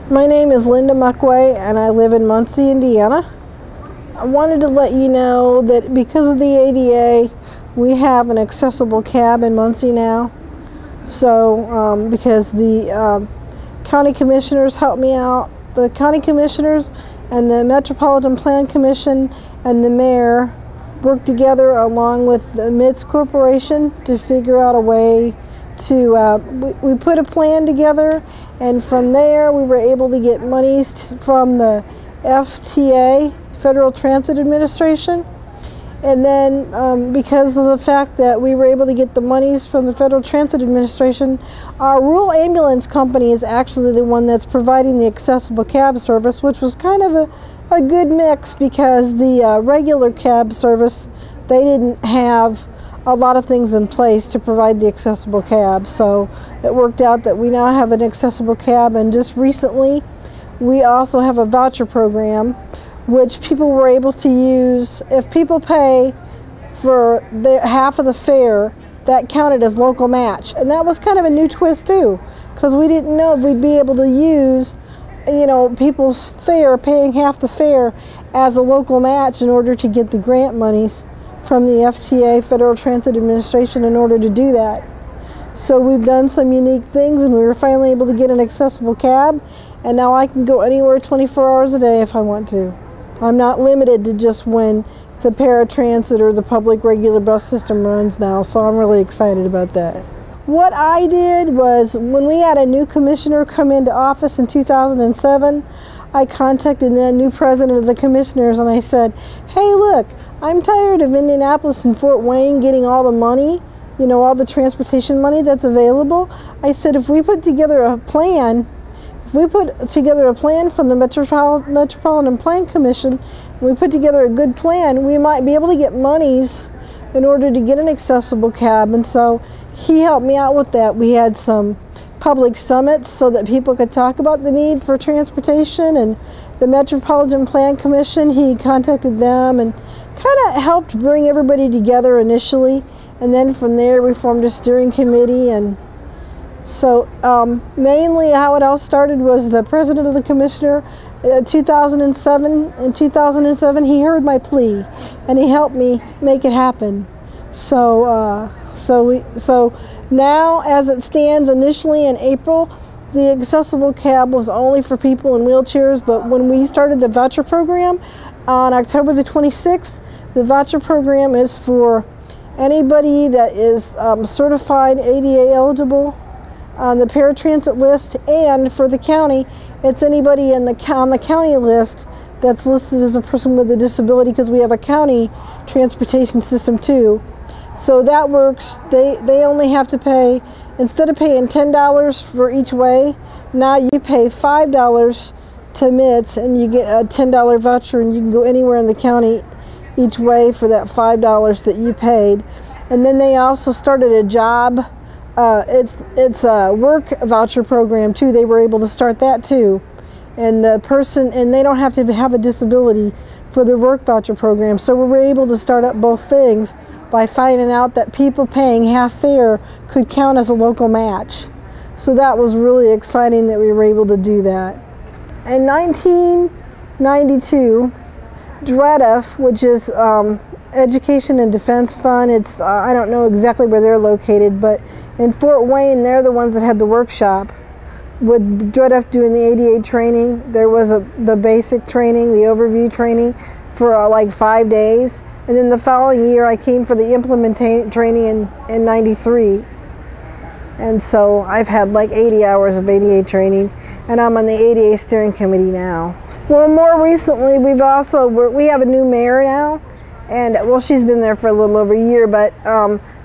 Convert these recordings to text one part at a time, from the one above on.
My name is Linda Muckway and I live in Muncie, Indiana. I wanted to let you know that because of the ADA, we have an accessible cab in Muncie now. So because the county commissioners helped me out, the county commissioners and the Metropolitan Plan Commission and the mayor worked together along with the MITS Corporation to figure out a way to, we put a plan together, and from there we were able to get monies from the FTA, Federal Transit Administration. And then because of the fact that we were able to get the monies from the Federal Transit Administration, our rural ambulance company is actually the one that's providing the accessible cab service, which was kind of a good mix because the regular cab service, they didn't have a lot of things in place to provide the accessible cab. So it worked out that we now have an accessible cab, and just recently we also have a voucher program which people were able to use. If people pay for half of the fare, that counted as local match. And that was kind of a new twist too, because we didn't know if we'd be able to use, you know, people's fare, paying half the fare as a local match in order to get the grant monies from the FTA, Federal Transit Administration, in order to do that. So we've done some unique things, and we were finally able to get an accessible cab, and now I can go anywhere 24 hours a day if I want to. I'm not limited to just when the paratransit or the public regular bus system runs now, so I'm really excited about that. What I did was, when we had a new commissioner come into office in 2007, I contacted the new president of the commissioners and I said, hey look, I'm tired of Indianapolis and Fort Wayne getting all the money, you know, all the transportation money that's available. I said, if we put together a plan, from the Metropolitan Plan Commission, and we put together a good plan, we might be able to get monies in order to get an accessible cab. And so he helped me out with that. We had some public summits so that people could talk about the need for transportation, and the Metropolitan Plan Commission, he contacted them and kind of helped bring everybody together initially, and then from there we formed a steering committee. And so mainly how it all started was the president of the commissioner in 2007, he heard my plea and he helped me make it happen. So now, as it stands, initially in April, the accessible cab was only for people in wheelchairs, but when we started the voucher program on October the 26th, the voucher program is for anybody that is certified ADA eligible on the paratransit list, and for the county, it's anybody on the county list that's listed as a person with a disability, because we have a county transportation system too. So that works. They only have to pay, instead of paying $10 for each way, now you pay $5 to MITS and you get a $10 voucher, and you can go anywhere in the county each way for that $5 that you paid. And then they also started a job, it's a work voucher program too. They were able to start that too. And the person, and they don't have to have a disability for the work voucher program. So we were able to start up both things by finding out that people paying half fare could count as a local match. So that was really exciting that we were able to do that. In 1992, DREDF, which is Education and Defense Fund, it's I don't know exactly where they're located, but in Fort Wayne, they're the ones that had the workshop. With DREDF doing the ADA training, there was the basic training, the overview training for like 5 days. And then the following year, I came for the implementation training in 93. And so I've had like 80 hours of ADA training, and I'm on the ADA steering committee now. Well, more recently, we have a new mayor now, and well, she's been there for a little over a year, but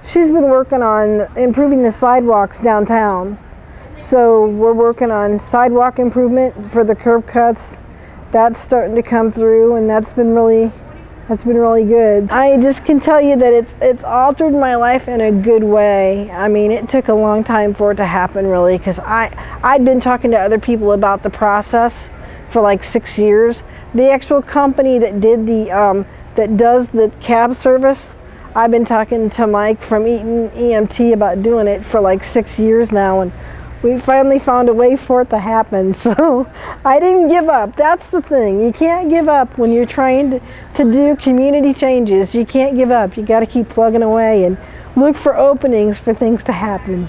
she's been working on improving the sidewalks downtown. So we're working on sidewalk improvement for the curb cuts. That's starting to come through, and that's been really good. I just can tell you that it's altered my life in a good way. I mean, it took a long time for it to happen, really, because I'd been talking to other people about the process for like 6 years. The actual company that did that does the cab service, I've been talking to Mike from Eaton EMT about doing it for like 6 years now, and we finally found a way for it to happen. So I didn't give up. That's the thing. You can't give up when you're trying to do community changes. You can't give up. You got to keep plugging away and look for openings for things to happen.